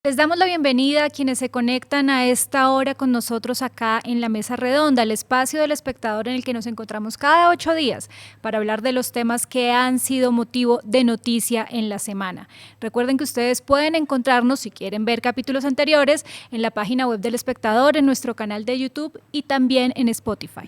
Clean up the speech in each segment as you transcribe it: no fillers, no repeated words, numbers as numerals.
Les damos la bienvenida a quienes se conectan a esta hora con nosotros acá en la Mesa Redonda, el espacio del espectador en el que nos encontramos cada 8 días para hablar de los temas que han sido motivo de noticia en la semana. Recuerden que ustedes pueden encontrarnos, si quieren ver capítulos anteriores, en la página web del espectador, en nuestro canal de YouTube y también en Spotify.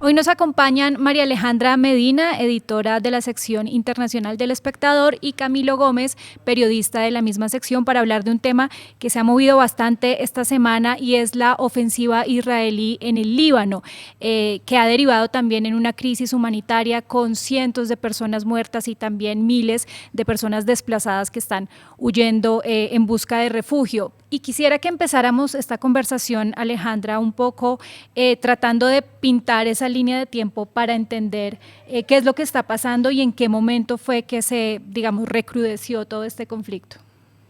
Hoy nos acompañan María Alejandra Medina, editora de la sección internacional del Espectador, y Camilo Gómez, periodista de la misma sección, para hablar de un tema que se ha movido bastante esta semana y es la ofensiva israelí en el Líbano, que ha derivado también en una crisis humanitaria con cientos de personas muertas y también miles de personas desplazadas que están huyendo en busca de refugio. Y quisiera que empezáramos esta conversación, Alejandra, un poco tratando de pintar esa línea de tiempo para entender qué es lo que está pasando y en qué momento fue que se, digamos, recrudeció todo este conflicto.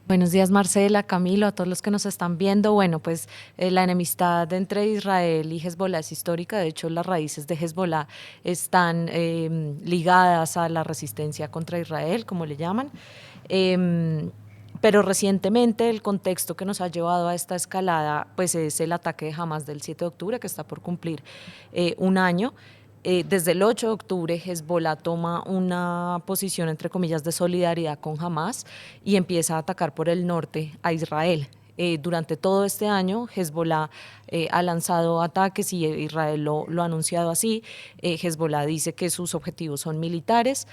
Buenos días, Marcela, Camilo, a todos los que nos están viendo. Bueno, pues la enemistad entre Israel y Hezbollah es histórica. De hecho, las raíces de Hezbollah están ligadas a la resistencia contra Israel, como le llaman. Pero recientemente el contexto que nos ha llevado a esta escalada pues es el ataque de Hamas del 7 de octubre, que está por cumplir un año. Desde el 8 de octubre, Hezbollah toma una posición, entre comillas, de solidaridad con Hamas y empieza a atacar por el norte a Israel. Durante todo este año, Hezbollah ha lanzado ataques y Israel lo ha anunciado así. Hezbollah dice que sus objetivos son militares,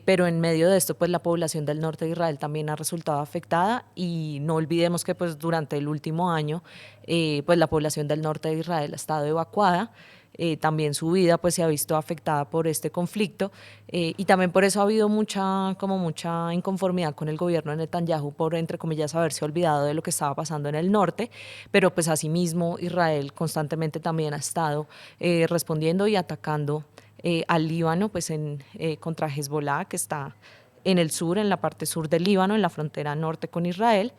pero en medio de esto, pues la población del norte de Israel también ha resultado afectada y no olvidemos que pues durante el último año, pues la población del norte de Israel ha estado evacuada. También su vida pues se ha visto afectada por este conflicto y también por eso ha habido mucha inconformidad con el gobierno de Netanyahu por, entre comillas, haberse olvidado de lo que estaba pasando en el norte, pero pues asimismo Israel constantemente también ha estado respondiendo y atacando al Líbano pues contra Hezbollah, que está en el sur, en la parte sur del Líbano, en la frontera norte con Israel.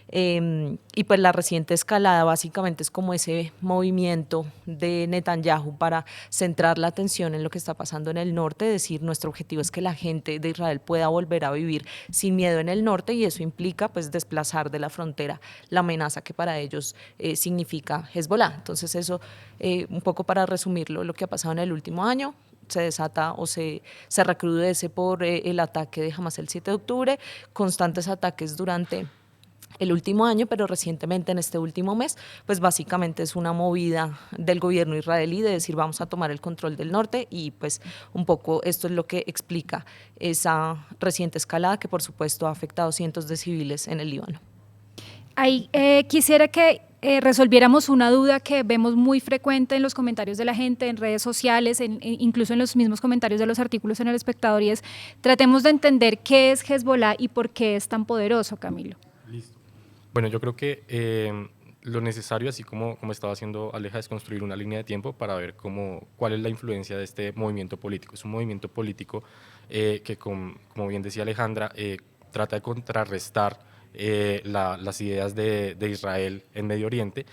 Y pues la reciente escalada básicamente es como ese movimiento de Netanyahu para centrar la atención en lo que está pasando en el norte, decir nuestro objetivo es que la gente de Israel pueda volver a vivir sin miedo en el norte, y eso implica pues desplazar de la frontera la amenaza que para ellos significa Hezbollah. Entonces eso, un poco para resumirlo, lo que ha pasado en el último año. Se desata o se recrudece por el ataque de Hamas el 7 de octubre, constantes ataques durante el último año, pero recientemente en este último mes, pues básicamente es una movida del gobierno israelí de decir vamos a tomar el control del norte, y pues un poco esto es lo que explica esa reciente escalada que por supuesto ha afectado cientos de civiles en el Líbano. Ahí quisiera que resolviéramos una duda que vemos muy frecuente en los comentarios de la gente, en redes sociales, incluso en los mismos comentarios de los artículos en El Espectador, y es tratemos de entender qué es Hezbollah y por qué es tan poderoso, Camilo. Listo. Bueno, yo creo que lo necesario, así como estaba haciendo Aleja, es construir una línea de tiempo para ver cuál es la influencia de este movimiento político. Es un movimiento político que, como bien decía Alejandra, trata de contrarrestar las ideas de Israel en Medio Oriente,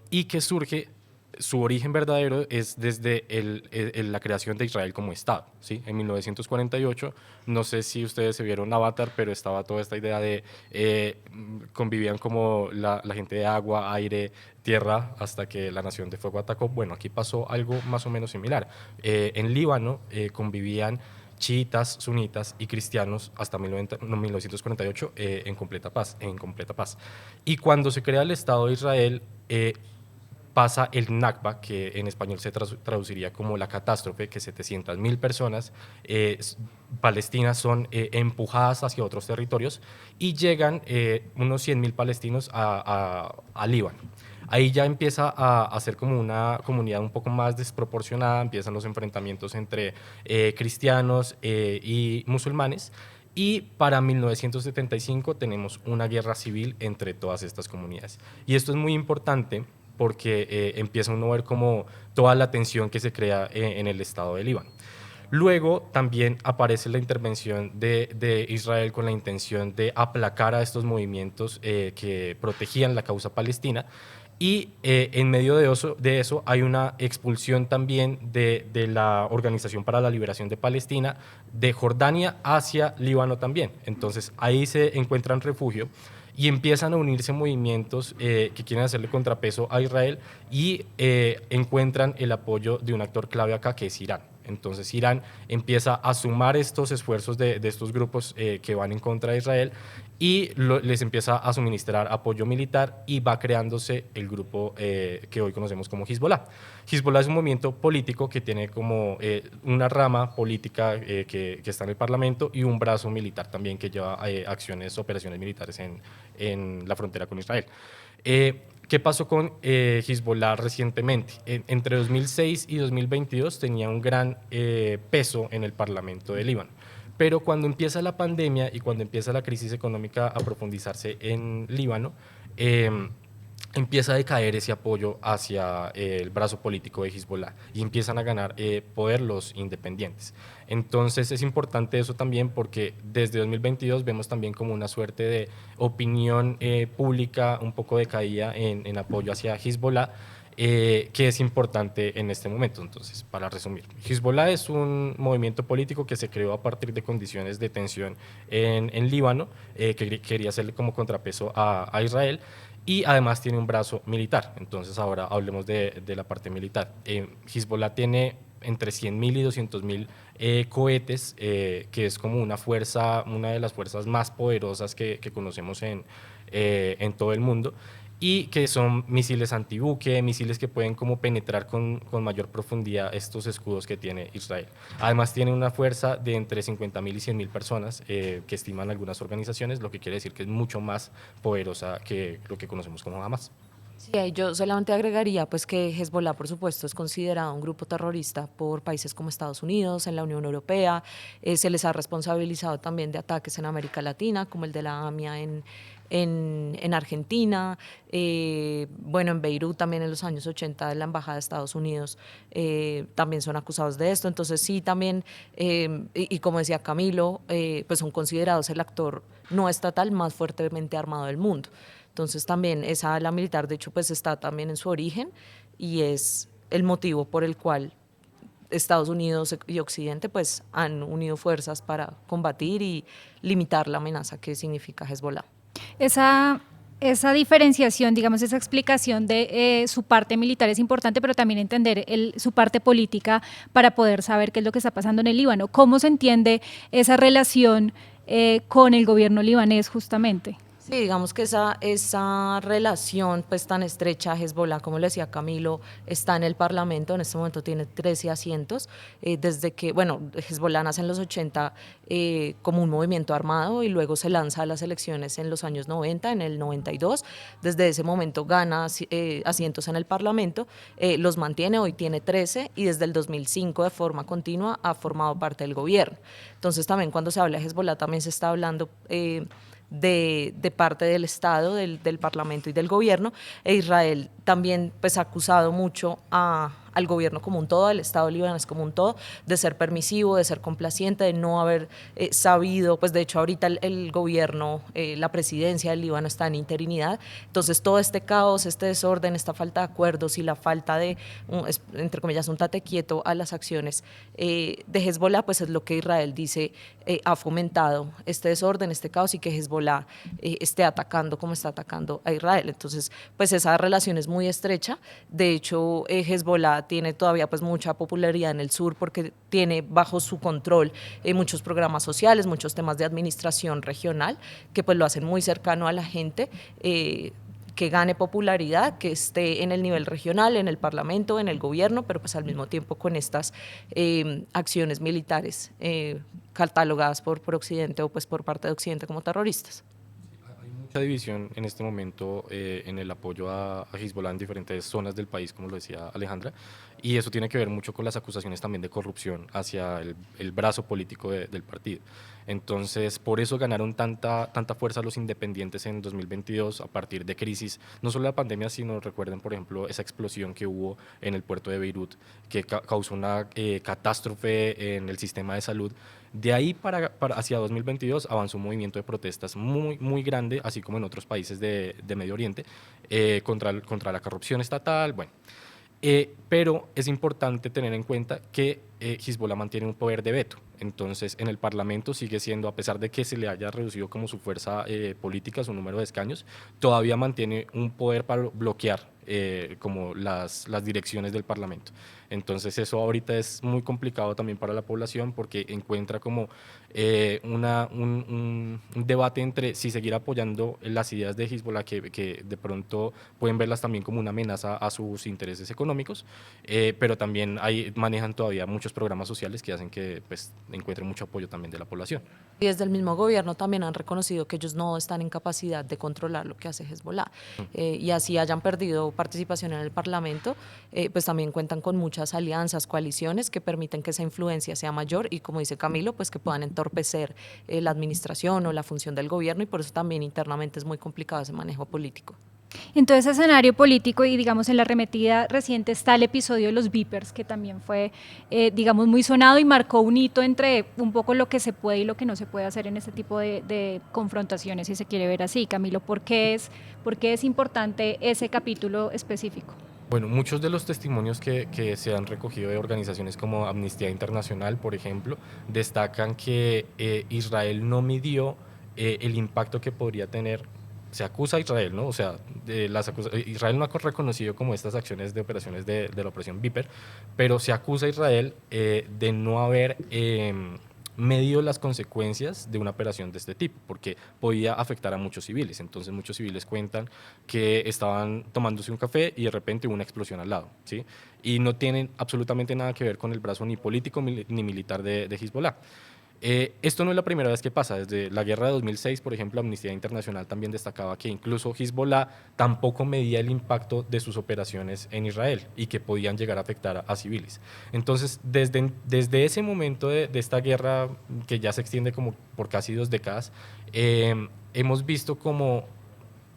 y que su origen verdadero es desde la creación de Israel como Estado, ¿sí? En 1948, no sé si ustedes se vieron Avatar, pero estaba toda esta idea de convivían como la gente de agua, aire, tierra, hasta que la Nación de Fuego atacó. Bueno, aquí pasó algo más o menos similar. En Líbano convivían chiitas, sunitas y cristianos hasta 1948 en completa paz. Y cuando se crea el Estado de Israel, pasa el Nakba, que en español se traduciría como la catástrofe, que 700.000 personas palestinas son empujadas hacia otros territorios y llegan unos 100.000 palestinos a Líbano. Ahí ya empieza a ser como una comunidad un poco más desproporcionada, empiezan los enfrentamientos entre cristianos y musulmanes, y para 1975 tenemos una guerra civil entre todas estas comunidades. Y esto es muy importante porque empieza uno a ver como toda la tensión que se crea en el Estado de Líbano. Luego también aparece la intervención de Israel con la intención de aplacar a estos movimientos que protegían la causa palestina, Y en medio de eso hay una expulsión también de la Organización para la Liberación de Palestina de Jordania hacia Líbano también. Entonces ahí se encuentran refugio y empiezan a unirse movimientos que quieren hacerle contrapeso a Israel y encuentran el apoyo de un actor clave acá, que es Irán. Entonces Irán empieza a sumar estos esfuerzos de estos grupos que van en contra de Israel y les empieza a suministrar apoyo militar y va creándose el grupo que hoy conocemos como Hezbollah. Hezbollah es un movimiento político que tiene como una rama política que está en el Parlamento y un brazo militar también que lleva operaciones militares en la frontera con Israel. ¿Qué pasó con Hezbollah recientemente? Entre 2006 y 2022 tenía un gran peso en el Parlamento de Líbano. Pero cuando empieza la pandemia y cuando empieza la crisis económica a profundizarse en Líbano, empieza a decaer ese apoyo hacia el brazo político de Hezbollah y empiezan a ganar poder los independientes. Entonces es importante eso también porque desde 2022 vemos también como una suerte de opinión pública un poco decaída en apoyo hacia Hezbollah, que es importante en este momento. Entonces, para resumir, Hezbollah es un movimiento político que se creó a partir de condiciones de tensión en Líbano, que quería hacerle como contrapeso a Israel, y además tiene un brazo militar. Entonces ahora hablemos de la parte militar. Hezbollah tiene entre 100.000 y 200.000 cohetes, que es como una de las fuerzas más poderosas que conocemos en todo el mundo, y que son misiles antibuque, misiles que pueden como penetrar con mayor profundidad estos escudos que tiene Israel. Además tiene una fuerza de entre 50.000 y 100.000 personas, que estiman algunas organizaciones, lo que quiere decir que es mucho más poderosa que lo que conocemos como Hamas. Sí, ahí yo solamente agregaría pues que Hezbollah, por supuesto, es considerado un grupo terrorista por países como Estados Unidos, en la Unión Europea. Se les ha responsabilizado también de ataques en América Latina, como el de la AMIA en Argentina. Bueno, en Beirut también en los años 80 de la Embajada de Estados Unidos también son acusados de esto. Entonces sí, también, y como decía Camilo, pues son considerados el actor no estatal más fuertemente armado del mundo. Entonces también esa ala militar, de hecho, pues está también en su origen y es el motivo por el cual Estados Unidos y Occidente pues han unido fuerzas para combatir y limitar la amenaza que significa Hezbollah. Esa diferenciación, digamos, esa explicación de su parte militar es importante, pero también entender su parte política para poder saber qué es lo que está pasando en el Líbano. ¿Cómo se entiende esa relación con el gobierno libanés justamente? Sí, digamos que esa relación pues tan estrecha, Hezbollah, como le decía Camilo, está en el Parlamento, en este momento tiene 13 asientos, desde que, bueno, Hezbollah nace en los 80 como un movimiento armado y luego se lanza a las elecciones en los años 90, en el 92, desde ese momento gana asientos en el Parlamento, los mantiene, hoy tiene 13 y desde el 2005 de forma continua ha formado parte del gobierno. Entonces también cuando se habla de Hezbollah también se está hablando de parte del Estado, del Parlamento y del gobierno, e Israel también pues ha acusado mucho al gobierno como un todo, al Estado libanés como un todo, de ser permisivo, de ser complaciente, de no haber sabido, pues de hecho ahorita el gobierno, la presidencia del Líbano está en interinidad, entonces todo este caos, este desorden, esta falta de acuerdos y la falta de, entre comillas, un tate quieto a las acciones de Hezbollah, pues es lo que Israel dice ha fomentado este desorden, este caos y que Hezbollah esté atacando como está atacando a Israel. Entonces, pues esa relación es muy estrecha. De hecho, Hezbollah tiene todavía pues mucha popularidad en el sur porque tiene bajo su control muchos programas sociales, muchos temas de administración regional que pues lo hacen muy cercano a la gente. Que gane popularidad, que esté en el nivel regional, en el Parlamento, en el gobierno, pero pues al mismo tiempo con estas acciones militares catalogadas por Occidente o pues por parte de Occidente como terroristas. Hay mucha división en este momento en el apoyo a Hezbollah en diferentes zonas del país, como lo decía Alejandra. y eso tiene que ver mucho con las acusaciones también de corrupción hacia el brazo político del partido. Entonces, por eso ganaron tanta fuerza los independientes en 2022 a partir de crisis, no solo la pandemia, sino recuerden, por ejemplo, esa explosión que hubo en el puerto de Beirut, que causó una catástrofe en el sistema de salud. De ahí hacia 2022 avanzó un movimiento de protestas muy grande, así como en otros países de Medio Oriente, contra la corrupción estatal, bueno. Pero es importante tener en cuenta que Hezbollah mantiene un poder de veto. Entonces, en el Parlamento sigue siendo, a pesar de que se le haya reducido como su fuerza política, su número de escaños, todavía mantiene un poder para bloquear como las direcciones del Parlamento. Entonces, eso ahorita es muy complicado también para la población porque encuentra como un debate entre si seguir apoyando las ideas de Hezbollah, que de pronto pueden verlas también como una amenaza a sus intereses económicos, pero también manejan todavía muchos programas sociales que hacen que pues, encuentren mucho apoyo también de la población. Y desde el mismo gobierno también han reconocido que ellos no están en capacidad de controlar lo que hace Hezbollah. Y así hayan perdido participación en el Parlamento, pues también cuentan con muchas alianzas, coaliciones que permiten que esa influencia sea mayor y, como dice Camilo, pues que puedan entorpecer la administración o la función del gobierno, y por eso también internamente es muy complicado ese manejo político. En todo ese escenario político y digamos en la arremetida reciente está el episodio de los Vipers, que también fue digamos muy sonado y marcó un hito entre un poco lo que se puede y lo que no se puede hacer en este tipo de confrontaciones, si se quiere ver así. Camilo, ¿por qué es importante ese capítulo específico? Bueno, muchos de los testimonios que se han recogido de organizaciones como Amnistía Internacional, por ejemplo, destacan que Israel no midió el impacto que podría tener. Se acusa a Israel, ¿no? O sea, Israel no ha reconocido como estas acciones de operaciones de la operación Viper, pero se acusa a Israel de no haber medido las consecuencias de una operación de este tipo, porque podía afectar a muchos civiles. Entonces muchos civiles cuentan que estaban tomándose un café y de repente hubo una explosión al lado, ¿sí? Y no tienen absolutamente nada que ver con el brazo ni político ni militar de Hezbollah. Esto no es la primera vez que pasa. Desde la guerra de 2006, por ejemplo, Amnistía Internacional también destacaba que incluso Hezbollah tampoco medía el impacto de sus operaciones en Israel y que podían llegar a afectar a civiles. Entonces, desde ese momento de esta guerra, que ya se extiende como por casi 2 décadas, hemos visto como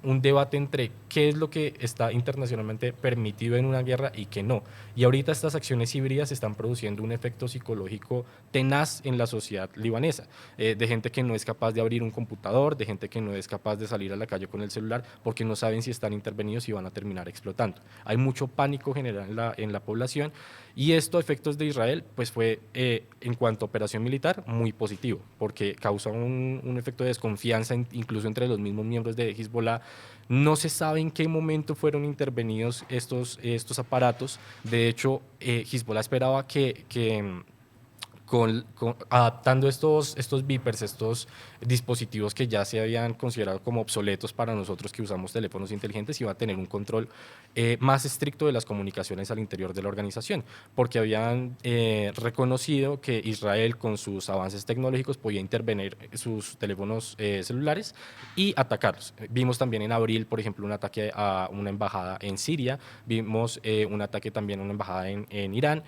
un debate entre qué es lo que está internacionalmente permitido en una guerra y qué no. Y ahorita estas acciones híbridas están produciendo un efecto psicológico tenaz en la sociedad libanesa, de gente que no es capaz de abrir un computador, de gente que no es capaz de salir a la calle con el celular porque no saben si están intervenidos y van a terminar explotando. Hay mucho pánico general en la población, y esto, a efectos de Israel, pues fue, en cuanto a operación militar, muy positivo, porque causa un efecto de desconfianza incluso entre los mismos miembros de Hezbollah. No se sabe en qué momento fueron intervenidos estos aparatos. De hecho, Hezbollah esperaba que adaptando estos Vipers, estos dispositivos que ya se habían considerado como obsoletos para nosotros que usamos teléfonos inteligentes, iba a tener un control más estricto de las comunicaciones al interior de la organización, porque habían reconocido que Israel, con sus avances tecnológicos, podía intervenir sus teléfonos celulares y atacarlos. Vimos también en abril, por ejemplo, un ataque a una embajada en Siria, vimos un ataque también a una embajada en Irán,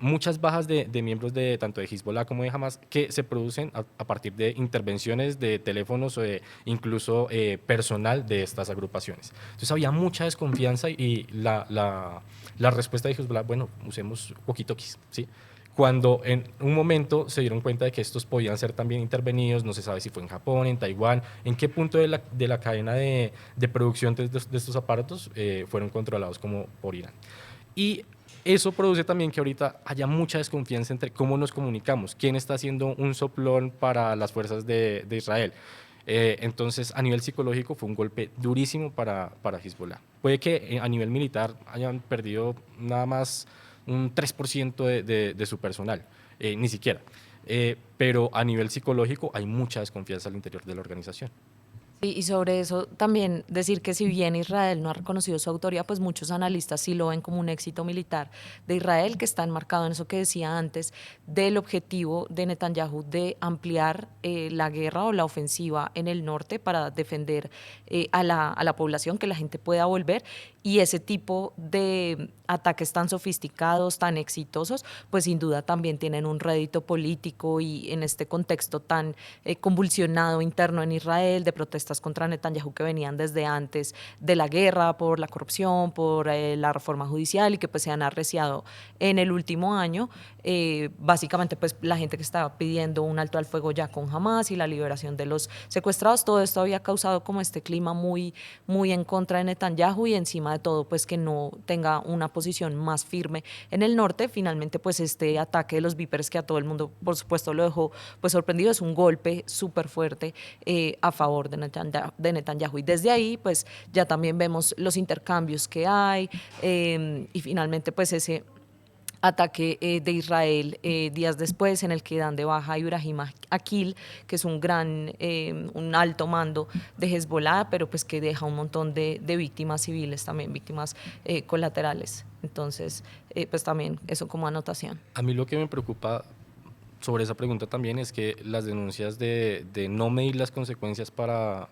muchas bajas de miembros de tanto de Hezbollah como de Hamas que se producen a partir de intervenciones de teléfonos o incluso personal de estas agrupaciones. Entonces había mucha desconfianza y la respuesta de Hezbollah, bueno, usemos walkie-talkies, ¿sí? Cuando en un momento se dieron cuenta de que estos podían ser también intervenidos, no se sabe si fue en Japón, en Taiwán, en qué punto de la cadena de producción de estos aparatos fueron controlados como por Irán. Y eso produce también que ahorita haya mucha desconfianza entre cómo nos comunicamos, quién está haciendo un soplón para las fuerzas de Israel. Entonces, a nivel psicológico fue un golpe durísimo para Hezbollah. Puede que a nivel militar hayan perdido nada más un 3% de su personal, ni siquiera. Pero a nivel psicológico hay mucha desconfianza al interior de la organización. Y sobre eso también decir que si bien Israel no ha reconocido su autoría, pues muchos analistas sí lo ven como un éxito militar de Israel, que está enmarcado en eso que decía antes, del objetivo de Netanyahu de ampliar la guerra o la ofensiva en el norte para defender a la población, que la gente pueda volver. y ese tipo de ataques tan sofisticados, tan exitosos, pues sin duda también tienen un rédito político, y en este contexto tan convulsionado interno en Israel, de protestas contra Netanyahu que venían desde antes de la guerra, por la corrupción, por la reforma judicial, y que pues se han arreciado en el último año, básicamente pues la gente que estaba pidiendo un alto al fuego ya con Hamas y la liberación de los secuestrados, todo esto había causado como este clima muy en contra de Netanyahu, y encima de todo pues que no tenga una posición más firme en el norte. Finalmente pues este ataque de los Vipers, que a todo el mundo por supuesto lo dejó pues sorprendido, es un golpe súper fuerte a favor de Netanyahu, y desde ahí pues ya también vemos los intercambios que hay, y finalmente pues ese ataque de Israel días después, en el que dan de baja a Ibrahim Akil, que es un alto mando de Hezbollah, pero pues que deja un montón de víctimas civiles, también víctimas colaterales. Entonces, pues también eso como anotación. A mí lo que me preocupa sobre esa pregunta también es que las denuncias de no medir las consecuencias para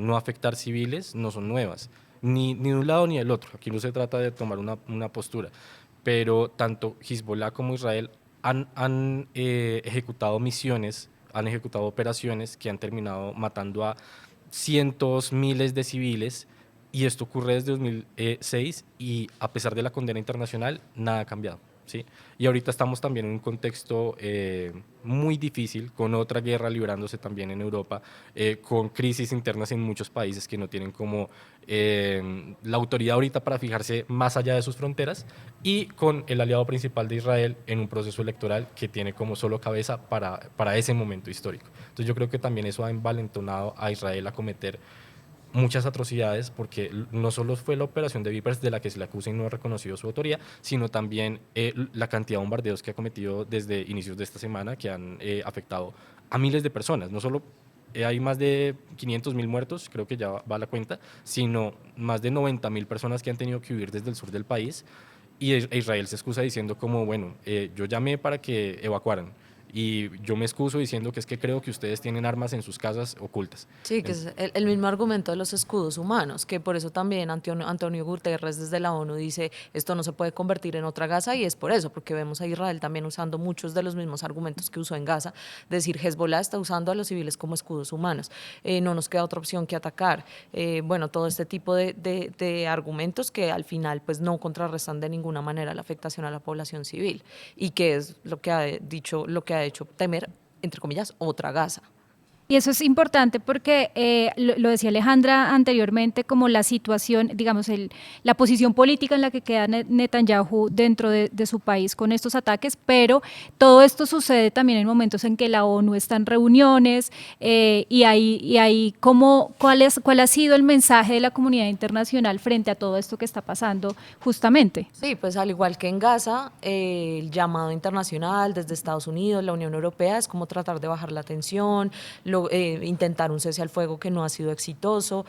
no afectar civiles no son nuevas, ni de un lado ni del otro. Aquí no se trata de tomar una postura, pero tanto Hezbollah como Israel han ejecutado misiones, han ejecutado operaciones que han terminado matando a cientos, miles de civiles, y esto ocurre desde 2006, y a pesar de la condena internacional, nada ha cambiado. ¿Sí? Y ahorita estamos también en un contexto muy difícil, con otra guerra librándose también en Europa, con crisis internas en muchos países que no tienen como la autoridad ahorita para fijarse más allá de sus fronteras, y con el aliado principal de Israel en un proceso electoral que tiene como solo cabeza para ese momento histórico. Entonces yo creo que también eso ha envalentonado a Israel a cometer muchas atrocidades, porque no solo fue la operación de Vipers, de la que se le acusa y no ha reconocido su autoría, sino también la cantidad de bombardeos que ha cometido desde inicios de esta semana, que han afectado a miles de personas. No solo hay más de 500.000 muertos, creo que ya va la cuenta, sino más de 90.000 personas que han tenido que huir desde el sur del país, y Israel se excusa diciendo como, bueno, yo llamé para que evacuaran, y yo me excuso diciendo que es que creo que ustedes tienen armas en sus casas ocultas. Sí, que es el mismo argumento de los escudos humanos, que por eso también Antonio Guterres desde la ONU dice esto no se puede convertir en otra Gaza, y es por eso, porque vemos a Israel también usando muchos de los mismos argumentos que usó en Gaza, decir Hezbollah está usando a los civiles como escudos humanos, no nos queda otra opción que atacar, bueno, todo este tipo de argumentos que al final pues no contrarrestan de ninguna manera la afectación a la población civil, y que es lo que ha hecho temer, entre comillas, otra Gaza. Y eso es importante porque lo decía Alejandra anteriormente, como la situación, digamos, la posición política en la que queda Netanyahu dentro de su país con estos ataques, pero todo esto sucede también en momentos en que la ONU está en reuniones, y ahí ¿cuál ha sido el mensaje de la comunidad internacional frente a todo esto que está pasando justamente? Sí, pues al igual que en Gaza, el llamado internacional desde Estados Unidos, la Unión Europea, es como tratar de bajar la tensión, intentar un cese al fuego que no ha sido exitoso,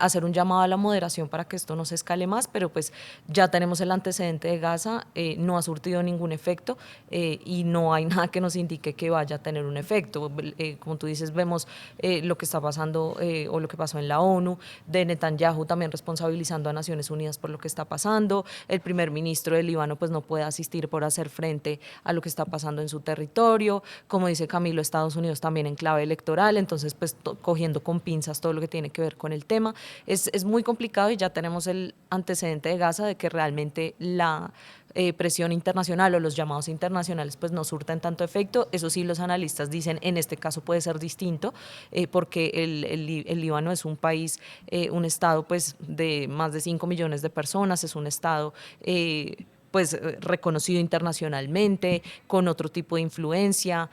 hacer un llamado a la moderación para que esto no se escale más, pero pues ya tenemos el antecedente de Gaza, no ha surtido ningún efecto, y no hay nada que nos indique que vaya a tener un efecto. Como tú dices, vemos lo que está pasando o lo que pasó en la ONU, de Netanyahu también responsabilizando a Naciones Unidas por lo que está pasando, el primer ministro del Líbano pues no puede asistir por hacer frente a lo que está pasando en su territorio, como dice Camilo, Estados Unidos también en clave electoral, entonces pues cogiendo con pinzas todo lo que tiene que ver con el tema. Es muy complicado, y ya tenemos el antecedente de Gaza de que realmente la presión internacional o los llamados internacionales pues no surten tanto efecto. Eso sí, los analistas dicen en este caso puede ser distinto, porque el Líbano es un país, un estado pues de más de 5 millones de personas, es un estado pues reconocido internacionalmente, con otro tipo de influencia,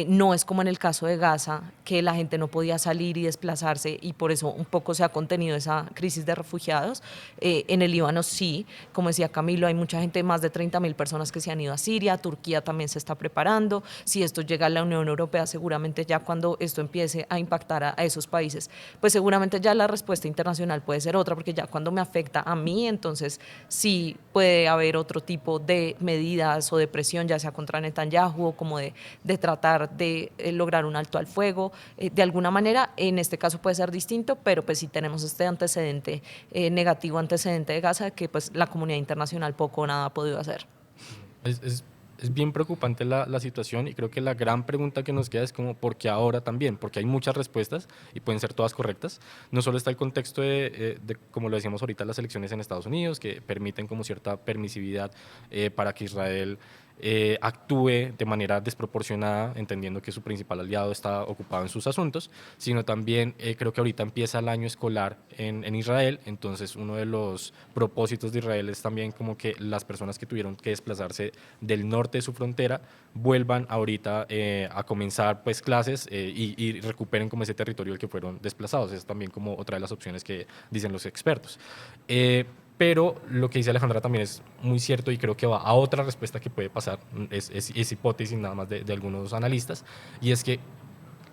no es como en el caso de Gaza, que la gente no podía salir y desplazarse, y por eso un poco se ha contenido esa crisis de refugiados. En el Líbano sí, como decía Camilo, hay mucha gente, más de 30.000 personas que se han ido a Siria, Turquía también se está preparando, si esto llega a la Unión Europea, seguramente ya cuando esto empiece a impactar a esos países, pues seguramente ya la respuesta internacional puede ser otra, porque ya cuando me afecta a mí, entonces sí puede haber otro tipo de medidas o de presión, ya sea contra Netanyahu o como de tratar de lograr un alto al fuego. De alguna manera, en este caso puede ser distinto, pero pues sí tenemos este antecedente negativo, antecedente de Gaza, que pues la comunidad internacional poco o nada ha podido hacer. Es bien preocupante la situación, y creo que la gran pregunta que nos queda es como ¿por qué ahora también? Porque hay muchas respuestas y pueden ser todas correctas. No solo está el contexto como lo decíamos ahorita, las elecciones en Estados Unidos, que permiten como cierta permisividad para que Israel actúe de manera desproporcionada, entendiendo que su principal aliado está ocupado en sus asuntos, sino también creo que ahorita empieza el año escolar en Israel. Entonces uno de los propósitos de Israel es también como que las personas que tuvieron que desplazarse del norte de su frontera vuelvan ahorita a comenzar pues clases y recuperen como ese territorio del que fueron desplazados. Es también como otra de las opciones que dicen los expertos. Pero lo que dice Alejandra también es muy cierto, y creo que va a otra respuesta que puede pasar, es hipótesis nada más de algunos analistas, y es que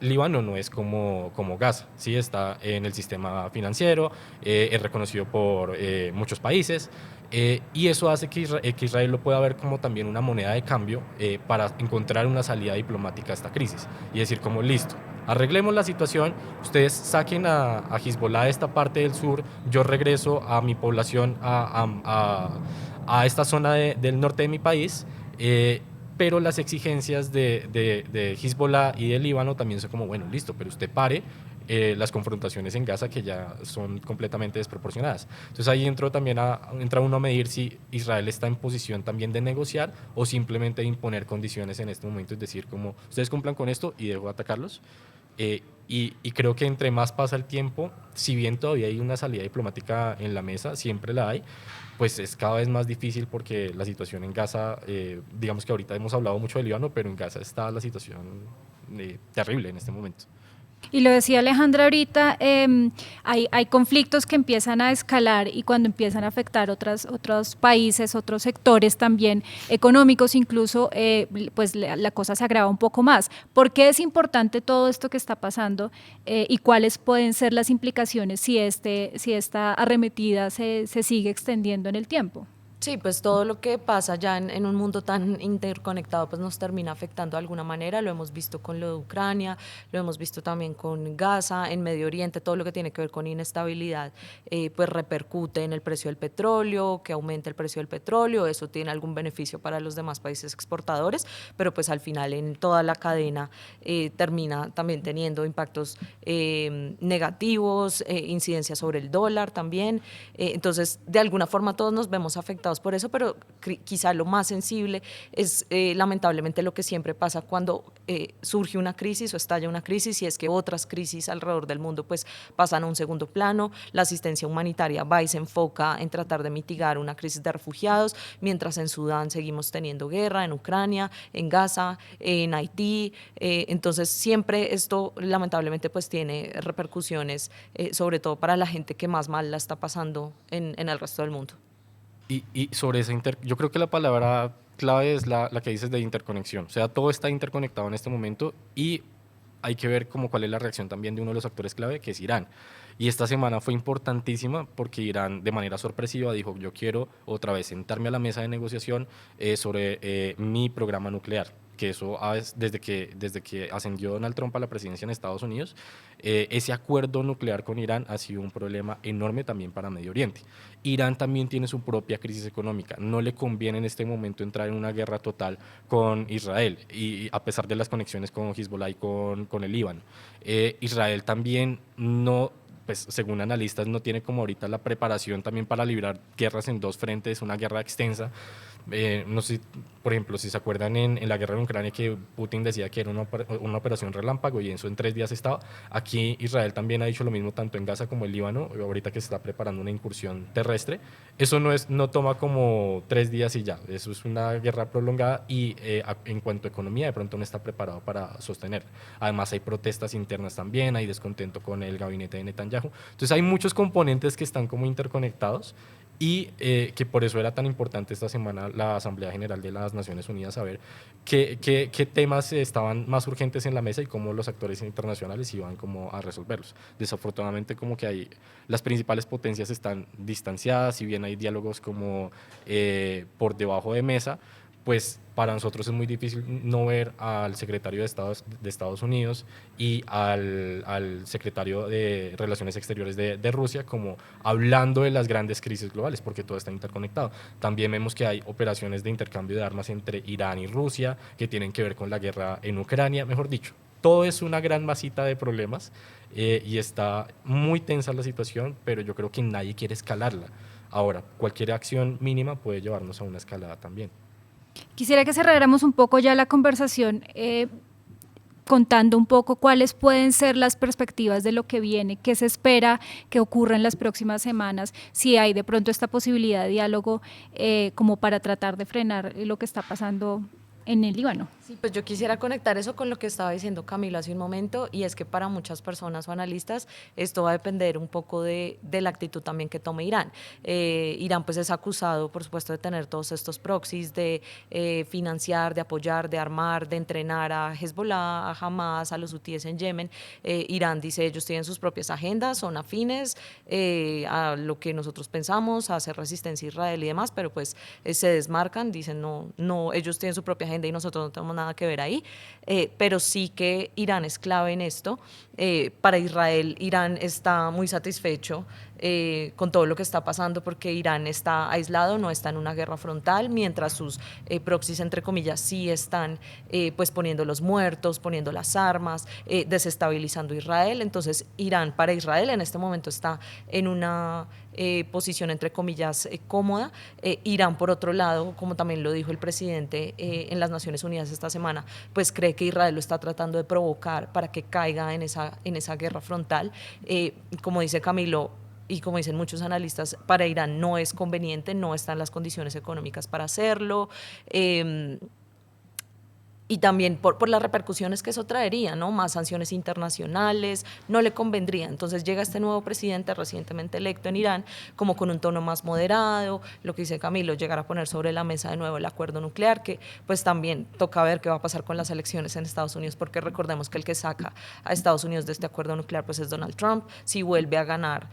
Líbano no es como Gaza, ¿sí? Está en el sistema financiero, es reconocido por muchos países, y eso hace que Israel lo pueda ver como también una moneda de cambio para encontrar una salida diplomática a esta crisis y decir como listo, arreglemos la situación, ustedes saquen a Hezbollah de esta parte del sur, yo regreso a mi población, a esta zona del norte de mi país, pero las exigencias de Hezbollah y de Líbano también son como, bueno, listo, pero usted pare las confrontaciones en Gaza, que ya son completamente desproporcionadas. Entonces ahí entra uno a medir si Israel está en posición también de negociar o simplemente de imponer condiciones en este momento, es decir, como ustedes cumplan con esto y dejo de atacarlos. Y creo que entre más pasa el tiempo, si bien todavía hay una salida diplomática en la mesa, siempre la hay, pues es cada vez más difícil porque la situación en Gaza, digamos que ahorita hemos hablado mucho del Líbano, pero en Gaza está la situación terrible en este momento. Y lo decía Alejandra ahorita, hay conflictos que empiezan a escalar y cuando empiezan a afectar otros países, otros sectores también económicos, incluso pues la cosa se agrava un poco más. ¿Por qué es importante todo esto que está pasando y cuáles pueden ser las implicaciones si esta arremetida se sigue extendiendo en el tiempo? Sí, pues todo lo que pasa ya en un mundo tan interconectado pues nos termina afectando de alguna manera. Lo hemos visto con lo de Ucrania, lo hemos visto también con Gaza, en Medio Oriente, todo lo que tiene que ver con inestabilidad pues repercute en el precio del petróleo, que aumente el precio del petróleo, eso tiene algún beneficio para los demás países exportadores, pero pues al final en toda la cadena termina también teniendo impactos negativos, incidencia sobre el dólar también. Entonces de alguna forma todos nos vemos afectados por eso, pero quizá lo más sensible es lamentablemente lo que siempre pasa cuando surge una crisis o estalla una crisis, y es que otras crisis alrededor del mundo pues pasan a un segundo plano. La asistencia humanitaria va y se enfoca en tratar de mitigar una crisis de refugiados, mientras en Sudán seguimos teniendo guerra, en Ucrania, en Gaza, en Haití. Entonces siempre esto lamentablemente pues tiene repercusiones sobre todo para la gente que más mal la está pasando en el resto del mundo. Y sobre esa yo creo que la palabra clave es la que dices de interconexión. O sea, todo está interconectado en este momento, y hay que ver como cuál es la reacción también de uno de los actores clave, que es Irán. Y esta semana fue importantísima porque Irán de manera sorpresiva dijo: yo quiero otra vez sentarme a la mesa de negociación sobre mi programa nuclear, que eso desde que ascendió Donald Trump a la presidencia en Estados Unidos, ese acuerdo nuclear con Irán ha sido un problema enorme también para Medio Oriente. Irán también tiene su propia crisis económica, no le conviene en este momento entrar en una guerra total con Israel, y a pesar de las conexiones con Hezbollah y con el Líbano. Israel también no, pues según analistas, no tiene como ahorita la preparación también para librar guerras en dos frentes, una guerra extensa. No sé, por ejemplo, si se acuerdan en la guerra en Ucrania, que Putin decía que era una operación relámpago, y eso en 3 días estaba. Aquí Israel también ha dicho lo mismo, tanto en Gaza como en Líbano, ahorita que se está preparando una incursión terrestre. Eso no toma como 3 días y ya, eso es una guerra prolongada, y en cuanto a economía de pronto no está preparado para sostener. Además hay protestas internas también, hay descontento con el gabinete de Netanyahu. Entonces hay muchos componentes que están como interconectados, y que por eso era tan importante esta semana la Asamblea General de las Naciones Unidas, saber qué temas estaban más urgentes en la mesa y cómo los actores internacionales iban como a resolverlos. Desafortunadamente como que las principales potencias están distanciadas, si bien hay diálogos como por debajo de mesa, pues para nosotros es muy difícil no ver al secretario de Estados Unidos y al secretario de Relaciones Exteriores de Rusia como hablando de las grandes crisis globales, porque todo está interconectado. También vemos que hay operaciones de intercambio de armas entre Irán y Rusia que tienen que ver con la guerra en Ucrania, mejor dicho. Todo es una gran masita de problemas y está muy tensa la situación, pero yo creo que nadie quiere escalarla. Ahora, cualquier acción mínima puede llevarnos a una escalada también. Quisiera que cerráramos un poco ya la conversación contando un poco cuáles pueden ser las perspectivas de lo que viene, qué se espera que ocurra en las próximas semanas, si hay de pronto esta posibilidad de diálogo como para tratar de frenar lo que está pasando en el Líbano. Sí, pues yo quisiera conectar eso con lo que estaba diciendo Camilo hace un momento, y es que para muchas personas o analistas esto va a depender un poco de la actitud también que tome Irán. Irán pues es acusado, por supuesto, de tener todos estos proxies, de financiar, de apoyar, de armar, de entrenar a Hezbollah, a Hamas, a los hutíes en Yemen. Irán dice ellos tienen sus propias agendas, son afines a lo que nosotros pensamos, a hacer resistencia a Israel y demás, pero pues se desmarcan, dicen no, ellos tienen su propia agenda y nosotros no tenemos nada que ver ahí, pero sí que Irán es clave en esto. Para Israel, Irán está muy satisfecho con todo lo que está pasando porque Irán está aislado, no está en una guerra frontal, mientras sus proxies, entre comillas, sí están pues poniendo los muertos, poniendo las armas, desestabilizando Israel. Entonces Irán, para Israel en este momento está en una posición, entre comillas, cómoda. Irán, por otro lado, como también lo dijo el presidente en las Naciones Unidas esta semana, pues cree que Israel lo está tratando de provocar para que caiga en esa guerra frontal. Como dice Camilo, y como dicen muchos analistas, para Irán no es conveniente, no están las condiciones económicas para hacerlo. Y también por las repercusiones que eso traería, ¿no? Más sanciones internacionales, no le convendría. Entonces llega este nuevo presidente recientemente electo en Irán, como con un tono más moderado, lo que dice Camilo, llegar a poner sobre la mesa de nuevo el acuerdo nuclear, que pues también toca ver qué va a pasar con las elecciones en Estados Unidos, porque recordemos que el que saca a Estados Unidos de este acuerdo nuclear pues es Donald Trump. Si vuelve a ganar,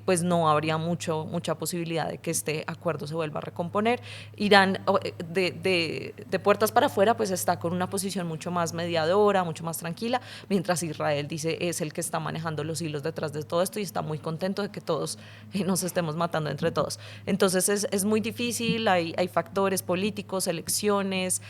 pues no habría mucha posibilidad de que este acuerdo se vuelva a recomponer. Irán, de puertas para afuera, pues está con una posición mucho más mediadora, mucho más tranquila, mientras Israel dice es el que está manejando los hilos detrás de todo esto y está muy contento de que todos nos estemos matando entre todos. Entonces es muy difícil, hay factores políticos, elecciones,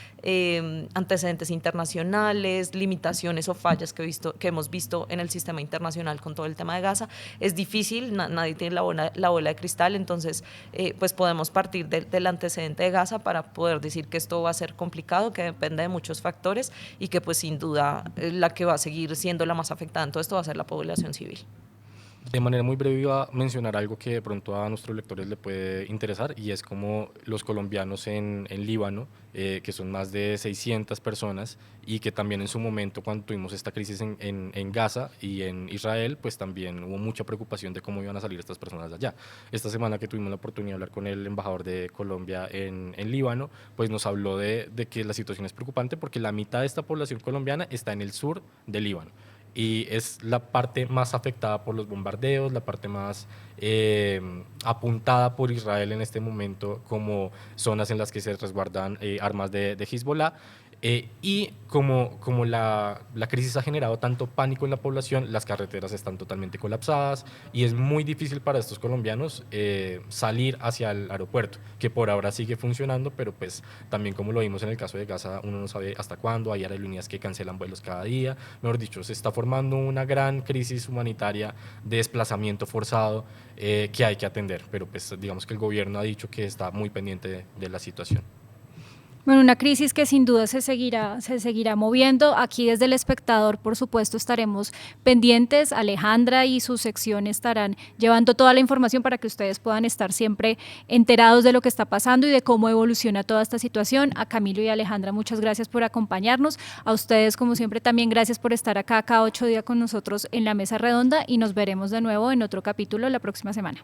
antecedentes internacionales, limitaciones o fallas que hemos visto en el sistema internacional con todo el tema de Gaza. Es difícil, nadie tiene la bola de cristal, entonces pues podemos partir del antecedente de Gaza para poder decir que esto va a ser complicado, que depende de muchos factores y que pues sin duda la que va a seguir siendo la más afectada en todo esto va a ser la población civil. De manera muy breve iba a mencionar algo que de pronto a nuestros lectores le puede interesar, y es como los colombianos en Líbano, que son más de 600 personas, y que también en su momento cuando tuvimos esta crisis en Gaza y en Israel, pues también hubo mucha preocupación de cómo iban a salir estas personas de allá. Esta semana que tuvimos la oportunidad de hablar con el embajador de Colombia en Líbano, pues nos habló de que la situación es preocupante porque la mitad de esta población colombiana está en el sur de Líbano. Y es la parte más afectada por los bombardeos, la parte más apuntada por Israel en este momento como zonas en las que se resguardan armas de Hezbollah. Y como la crisis ha generado tanto pánico en la población, las carreteras están totalmente colapsadas y es muy difícil para estos colombianos salir hacia el aeropuerto, que por ahora sigue funcionando, pero pues también como lo vimos en el caso de Gaza, uno no sabe hasta cuándo, hay aerolíneas que cancelan vuelos cada día, mejor dicho, se está formando una gran crisis humanitaria de desplazamiento forzado que hay que atender, pero pues digamos que el gobierno ha dicho que está muy pendiente de la situación. Bueno, una crisis que sin duda se seguirá moviendo. Aquí desde El Espectador, por supuesto, estaremos pendientes. Alejandra y su sección estarán llevando toda la información para que ustedes puedan estar siempre enterados de lo que está pasando y de cómo evoluciona toda esta situación. A Camilo y a Alejandra, muchas gracias por acompañarnos. A ustedes, como siempre, también gracias por estar acá cada 8 días con nosotros en la Mesa Redonda y nos veremos de nuevo en otro capítulo la próxima semana.